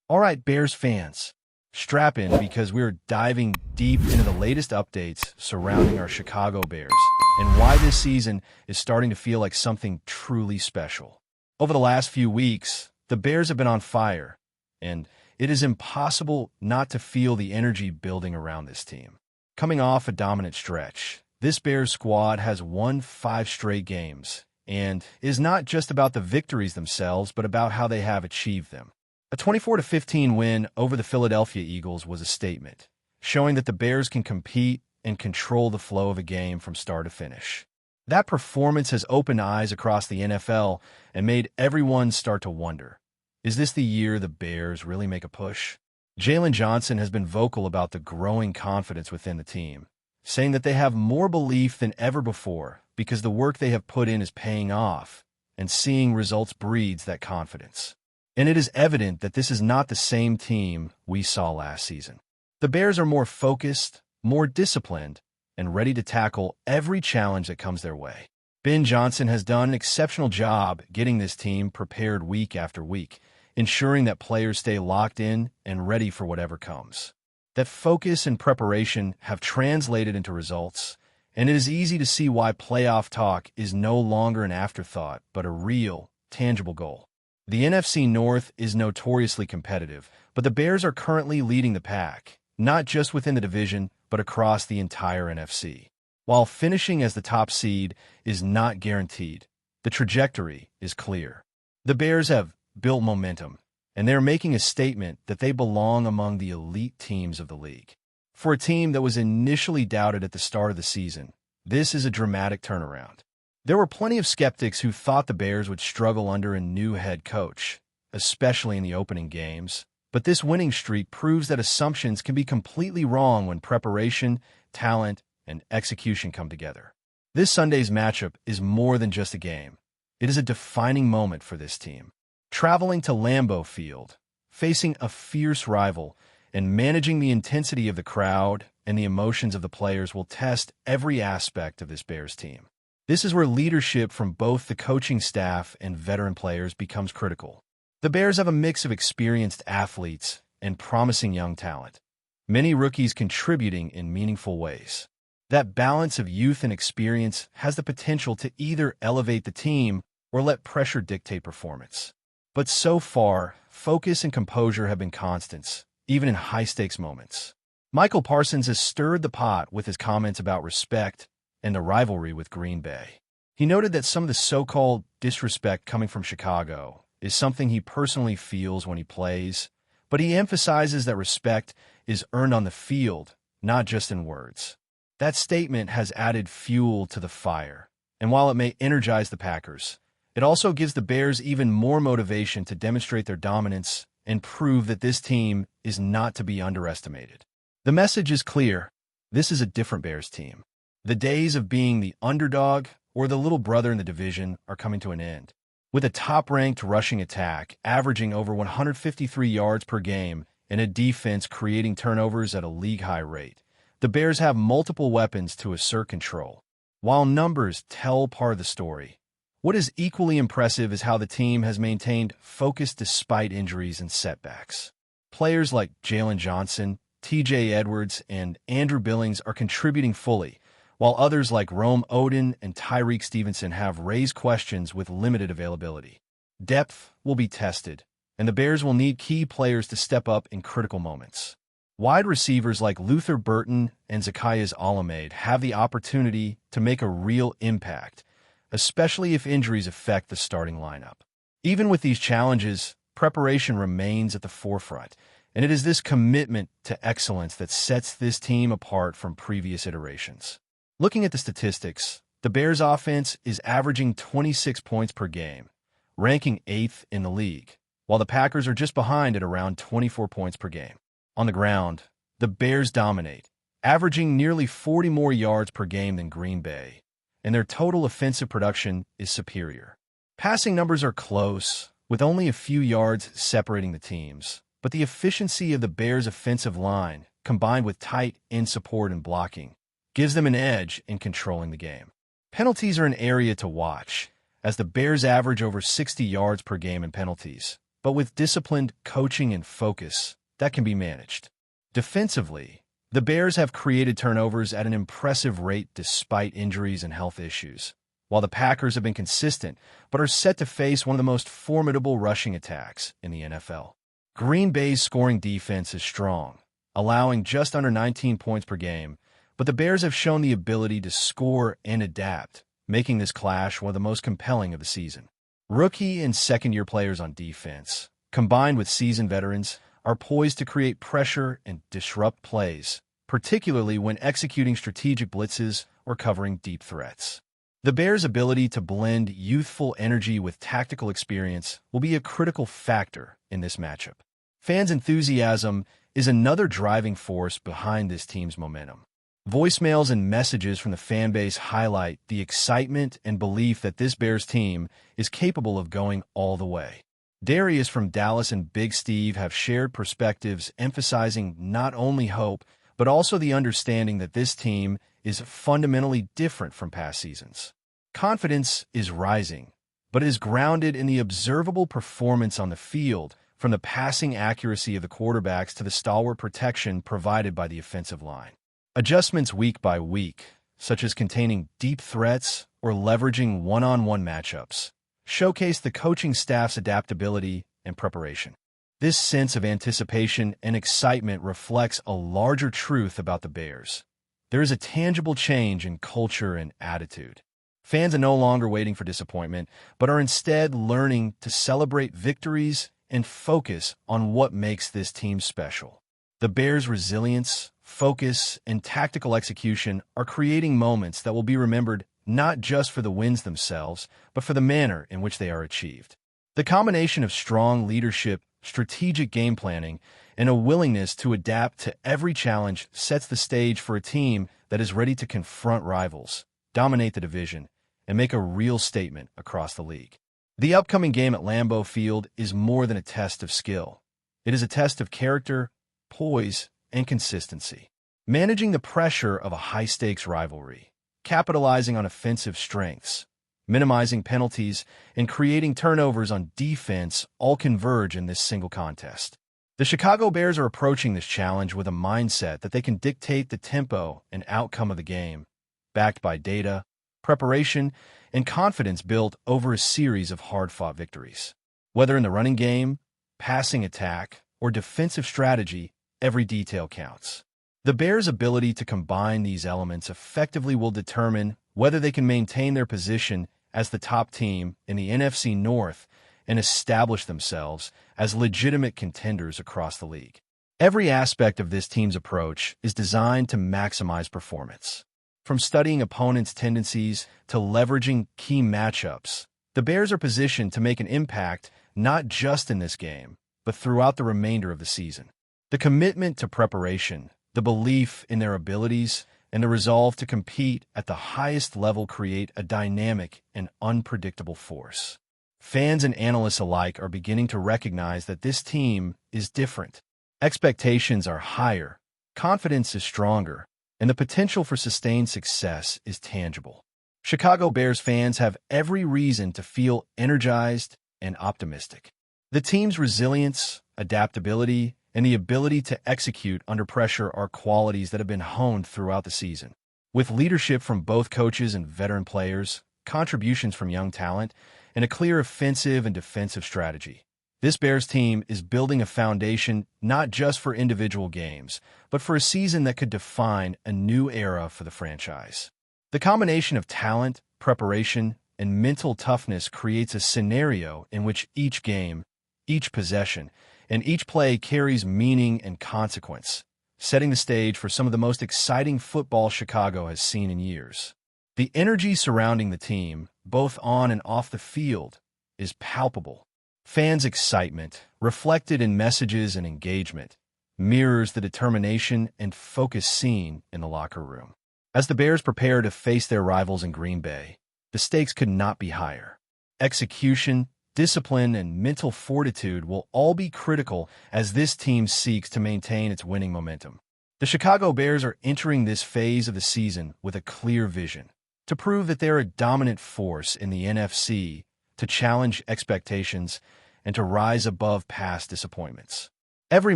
All right, Bears fans, strap in because we're diving deep into the latest updates surrounding our Chicago Bears and why this season is starting to feel like something truly special. Over the last few weeks, the Bears have been on fire, and it is impossible not to feel the energy building around this team. Coming off a dominant stretch, this Bears squad has won 5 straight games and is not just about the victories themselves, but about how they have achieved them. A 24-15 win over the Philadelphia Eagles was a statement, showing that the Bears can compete and control the flow of a game from start to finish. That performance has opened eyes across the NFL and made everyone start to wonder, is this the year the Bears really make a push? Jalen Johnson has been vocal about the growing confidence within the team, saying that they have more belief than ever before because the work they have put in is paying off, and seeing results breeds that confidence. And it is evident that this is not the same team we saw last season. The Bears are more focused, more disciplined, and ready to tackle every challenge that comes their way. Ben Johnson has done an exceptional job getting this team prepared week after week, ensuring that players stay locked in and ready for whatever comes. That focus and preparation have translated into results, and it is easy to see why playoff talk is no longer an afterthought, but a real, tangible goal. The NFC North is notoriously competitive, but the Bears are currently leading the pack, not just within the division, but across the entire NFC. While finishing as the top seed is not guaranteed, the trajectory is clear. The Bears have built momentum, and they're making a statement that they belong among the elite teams of the league. For a team that was initially doubted at the start of the season, this is a dramatic turnaround. There were plenty of skeptics who thought the Bears would struggle under a new head coach, especially in the opening games, but this winning streak proves that assumptions can be completely wrong when preparation, talent, and execution come together. This Sunday's matchup is more than just a game. It is a defining moment for this team. Traveling to Lambeau Field, facing a fierce rival, and managing the intensity of the crowd and the emotions of the players will test every aspect of this Bears team. This is where leadership from both the coaching staff and veteran players becomes critical. The Bears have a mix of experienced athletes and promising young talent, many rookies contributing in meaningful ways. That balance of youth and experience has the potential to either elevate the team or let pressure dictate performance. But so far, focus and composure have been constants, even in high-stakes moments. Michael Parsons has stirred the pot with his comments about respect and the rivalry with Green Bay. He noted that some of the so-called disrespect coming from Chicago is something he personally feels when he plays, but he emphasizes that respect is earned on the field, not just in words. That statement has added fuel to the fire, and while it may energize the Packers, it also gives the Bears even more motivation to demonstrate their dominance and prove that this team is not to be underestimated. The message is clear. This is a different Bears team. The days of being the underdog or the little brother in the division are coming to an end. With a top-ranked rushing attack averaging over 153 yards per game and a defense creating turnovers at a league-high rate, the Bears have multiple weapons to assert control. While numbers tell part of the story, what is equally impressive is how the team has maintained focus despite injuries and setbacks. Players like Jalen Johnson, TJ Edwards, and Andrew Billings are contributing fully, while others like Rome Odin and Tyreek Stevenson have raised questions with limited availability. Depth will be tested, and the Bears will need key players to step up in critical moments. Wide receivers like Luther Burton and Zacchaeus Alamed have the opportunity to make a real impact, especially if injuries affect the starting lineup. Even with these challenges, preparation remains at the forefront, and it is this commitment to excellence that sets this team apart from previous iterations. Looking at the statistics, the Bears' offense is averaging 26 points per game, ranking 8th in the league, while the Packers are just behind at around 24 points per game. On the ground, the Bears dominate, averaging nearly 40 more yards per game than Green Bay, and their total offensive production is superior. Passing numbers are close, with only a few yards separating the teams, but the efficiency of the Bears' offensive line, combined with tight end support and blocking, gives them an edge in controlling the game. Penalties are an area to watch, as the Bears average over 60 yards per game in penalties, but with disciplined coaching and focus, that can be managed. Defensively, the Bears have created turnovers at an impressive rate despite injuries and health issues, while the Packers have been consistent but are set to face one of the most formidable rushing attacks in the NFL. Green Bay's scoring defense is strong, allowing just under 19 points per game, but the Bears have shown the ability to score and adapt, making this clash one of the most compelling of the season. Rookie and second-year players on defense, combined with seasoned veterans, are poised to create pressure and disrupt plays, particularly when executing strategic blitzes or covering deep threats. The Bears' ability to blend youthful energy with tactical experience will be a critical factor in this matchup. Fans' enthusiasm is another driving force behind this team's momentum. Voicemails and messages from the fan base highlight the excitement and belief that this Bears team is capable of going all the way. Darius from Dallas and Big Steve have shared perspectives emphasizing not only hope, but also the understanding that this team is fundamentally different from past seasons. Confidence is rising, but is grounded in the observable performance on the field, from the passing accuracy of the quarterbacks to the stalwart protection provided by the offensive line. Adjustments week by week, such as containing deep threats or leveraging one-on-one matchups, showcase the coaching staff's adaptability and preparation. This sense of anticipation and excitement reflects a larger truth about the Bears. There is a tangible change in culture and attitude. Fans are no longer waiting for disappointment, but are instead learning to celebrate victories and focus on what makes this team special. The Bears' resilience, focus, and tactical execution are creating moments that will be remembered not just for the wins themselves, but for the manner in which they are achieved. The combination of strong leadership, strategic game planning, and a willingness to adapt to every challenge sets the stage for a team that is ready to confront rivals, dominate the division, and make a real statement across the league. The upcoming game at Lambeau Field is more than a test of skill. It is a test of character, poise, and consistency. Managing the pressure of a high-stakes rivalry, capitalizing on offensive strengths, minimizing penalties, and creating turnovers on defense all converge in this single contest. The Chicago Bears are approaching this challenge with a mindset that they can dictate the tempo and outcome of the game, backed by data, preparation, and confidence built over a series of hard-fought victories. Whether in the running game, passing attack, or defensive strategy, every detail counts. The Bears' ability to combine these elements effectively will determine whether they can maintain their position as the top team in the NFC North and establish themselves as legitimate contenders across the league. Every aspect of this team's approach is designed to maximize performance. From studying opponents' tendencies to leveraging key matchups, the Bears are positioned to make an impact not just in this game, but throughout the remainder of the season. The commitment to preparation, the belief in their abilities, and the resolve to compete at the highest level create a dynamic and unpredictable force. Fans and analysts alike are beginning to recognize that this team is different. Expectations are higher, confidence is stronger, and the potential for sustained success is tangible. Chicago Bears fans have every reason to feel energized and optimistic. The team's resilience, adaptability, and the ability to execute under pressure are qualities that have been honed throughout the season. With leadership from both coaches and veteran players, contributions from young talent, and a clear offensive and defensive strategy, this Bears team is building a foundation not just for individual games, but for a season that could define a new era for the franchise. The combination of talent, preparation, and mental toughness creates a scenario in which each game, each possession, and each play carries meaning and consequence, setting the stage for some of the most exciting football Chicago has seen in years. The energy surrounding the team, both on and off the field, is palpable. Fans' excitement, reflected in messages and engagement, mirrors the determination and focus seen in the locker room. As the Bears prepare to face their rivals in Green Bay, the stakes could not be higher. Execution, discipline, and mental fortitude will all be critical as this team seeks to maintain its winning momentum. The Chicago Bears are entering this phase of the season with a clear vision to prove that they're a dominant force in the NFC, to challenge expectations, and to rise above past disappointments. Every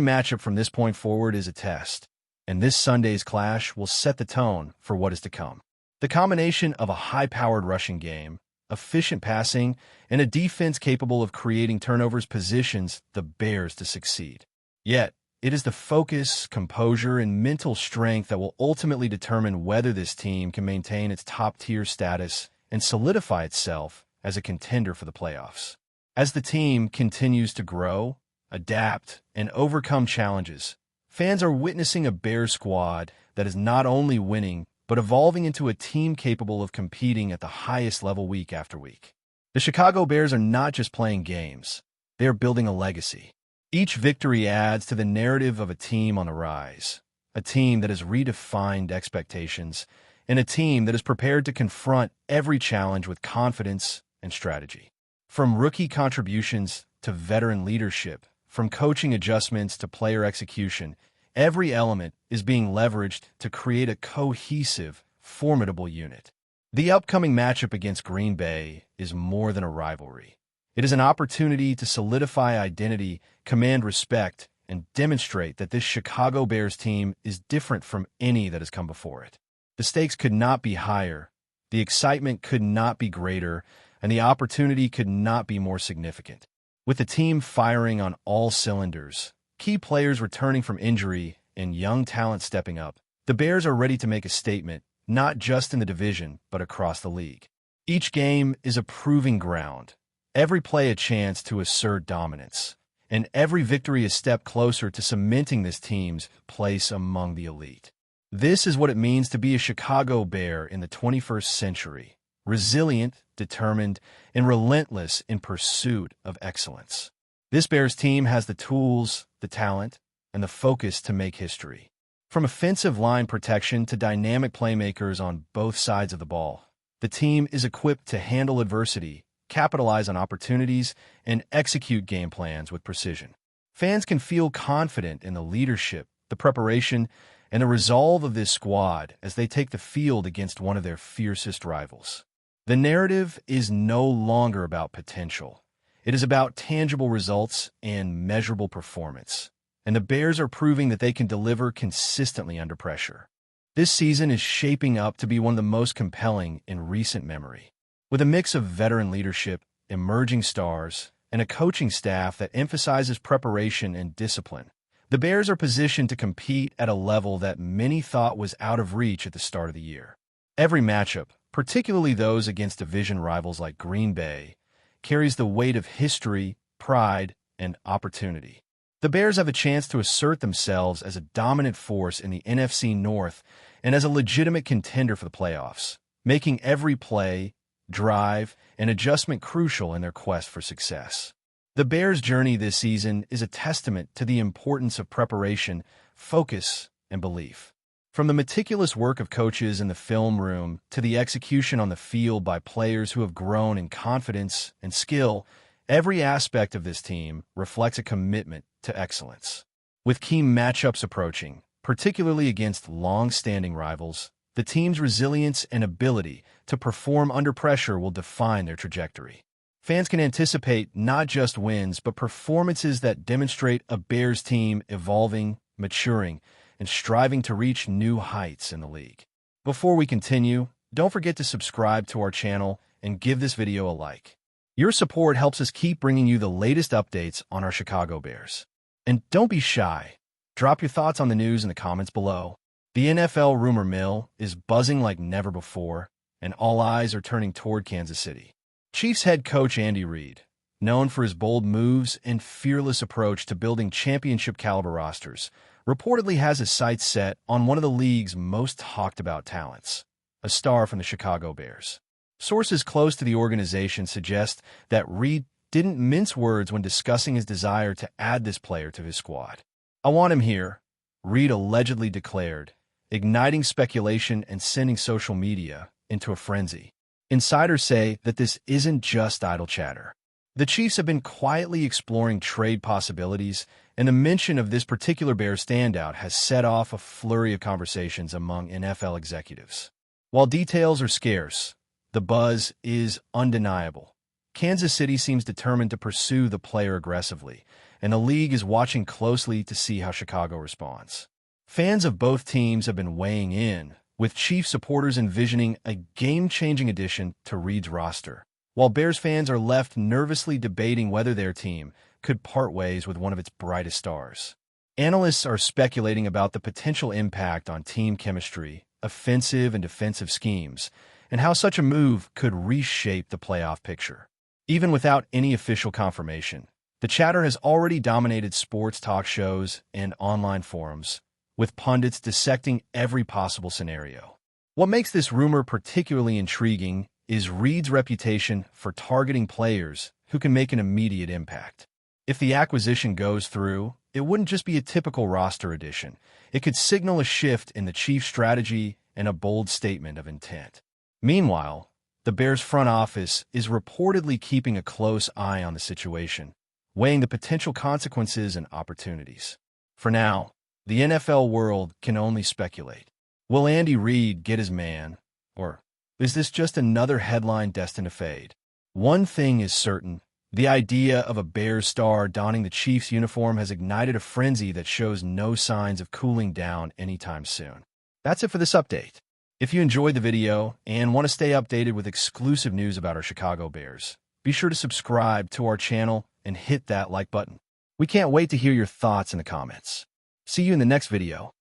matchup from this point forward is a test, and this Sunday's clash will set the tone for what is to come. The combination of a high-powered rushing game, efficient passing, and a defense capable of creating turnovers positions the Bears to succeed. Yet, it is the focus, composure, and mental strength that will ultimately determine whether this team can maintain its top-tier status and solidify itself as a contender for the playoffs. As the team continues to grow, adapt, and overcome challenges, fans are witnessing a Bears squad that is not only winning, but evolving into a team capable of competing at the highest level week after week. The Chicago Bears are not just playing games, they are building a legacy. Each victory adds to the narrative of a team on the rise, a team that has redefined expectations, and a team that is prepared to confront every challenge with confidence and strategy. From rookie contributions to veteran leadership, from coaching adjustments to player execution, every element is being leveraged to create a cohesive, formidable unit. The upcoming matchup against Green Bay is more than a rivalry. It is an opportunity to solidify identity, command respect, and demonstrate that this Chicago Bears team is different from any that has come before it. The stakes could not be higher, the excitement could not be greater, and the opportunity could not be more significant. With the team firing on all cylinders, key players returning from injury, and young talent stepping up, the Bears are ready to make a statement, not just in the division, but across the league. Each game is a proving ground, every play a chance to assert dominance, and every victory a step closer to cementing this team's place among the elite. This is what it means to be a Chicago Bear in the 21st century, resilient, determined, and relentless in pursuit of excellence. This Bears team has the tools, the talent, and the focus to make history. From offensive line protection to dynamic playmakers on both sides of the ball, the team is equipped to handle adversity, capitalize on opportunities, and execute game plans with precision. Fans can feel confident in the leadership, the preparation, and the resolve of this squad as they take the field against one of their fiercest rivals. The narrative is no longer about potential. It is about tangible results and measurable performance. And the Bears are proving that they can deliver consistently under pressure. This season is shaping up to be one of the most compelling in recent memory. With a mix of veteran leadership, emerging stars, and a coaching staff that emphasizes preparation and discipline, the Bears are positioned to compete at a level that many thought was out of reach at the start of the year. Every matchup, particularly those against division rivals like Green Bay, carries the weight of history, pride, and opportunity. The Bears have a chance to assert themselves as a dominant force in the NFC North and as a legitimate contender for the playoffs, making every play, drive, and adjustment crucial in their quest for success. The Bears' journey this season is a testament to the importance of preparation, focus, and belief. From the meticulous work of coaches in the film room to the execution on the field by players who have grown in confidence and skill, every aspect of this team reflects a commitment to excellence. With key matchups approaching, particularly against long-standing rivals, the team's resilience and ability to perform under pressure will define their trajectory. Fans can anticipate not just wins, but performances that demonstrate a Bears team evolving, maturing, and striving to reach new heights in the league. Before we continue, don't forget to subscribe to our channel and give this video a like. Your support helps us keep bringing you the latest updates on our Chicago Bears. And don't be shy. Drop your thoughts on the news in the comments below. The NFL rumor mill is buzzing like never before, and all eyes are turning toward Kansas City. Chiefs head coach Andy Reid, known for his bold moves and fearless approach to building championship-caliber rosters, reportedly has his sights set on one of the league's most talked-about talents, a star from the Chicago Bears. Sources close to the organization suggest that Reid didn't mince words when discussing his desire to add this player to his squad. "I want him here," Reid allegedly declared, igniting speculation and sending social media into a frenzy. Insiders say that this isn't just idle chatter. The Chiefs have been quietly exploring trade possibilities, and the mention of this particular Bears standout has set off a flurry of conversations among NFL executives. While details are scarce, the buzz is undeniable. Kansas City seems determined to pursue the player aggressively, and the league is watching closely to see how Chicago responds. Fans of both teams have been weighing in, with Chiefs supporters envisioning a game-changing addition to REID's roster, while Bears fans are left nervously debating whether their team could part ways with one of its brightest stars. Analysts are speculating about the potential impact on team chemistry, offensive and defensive schemes, and how such a move could reshape the playoff picture. Even without any official confirmation, the chatter has already dominated sports talk shows and online forums, with pundits dissecting every possible scenario. What makes this rumor particularly intriguing is REID's reputation for targeting players who can make an immediate impact. If the acquisition goes through, it wouldn't just be a typical roster addition. It could signal a shift in the Chiefs' strategy and a bold statement of intent. Meanwhile, the Bears' front office is reportedly keeping a close eye on the situation, weighing the potential consequences and opportunities. For now, the NFL world can only speculate. Will Andy Reid get his man, or is this just another headline destined to fade? One thing is certain. The idea of a Bears star donning the Chiefs uniform has ignited a frenzy that shows no signs of cooling down anytime soon. That's it for this update. If you enjoyed the video and want to stay updated with exclusive news about our Chicago Bears, be sure to subscribe to our channel and hit that like button. We can't wait to hear your thoughts in the comments. See you in the next video.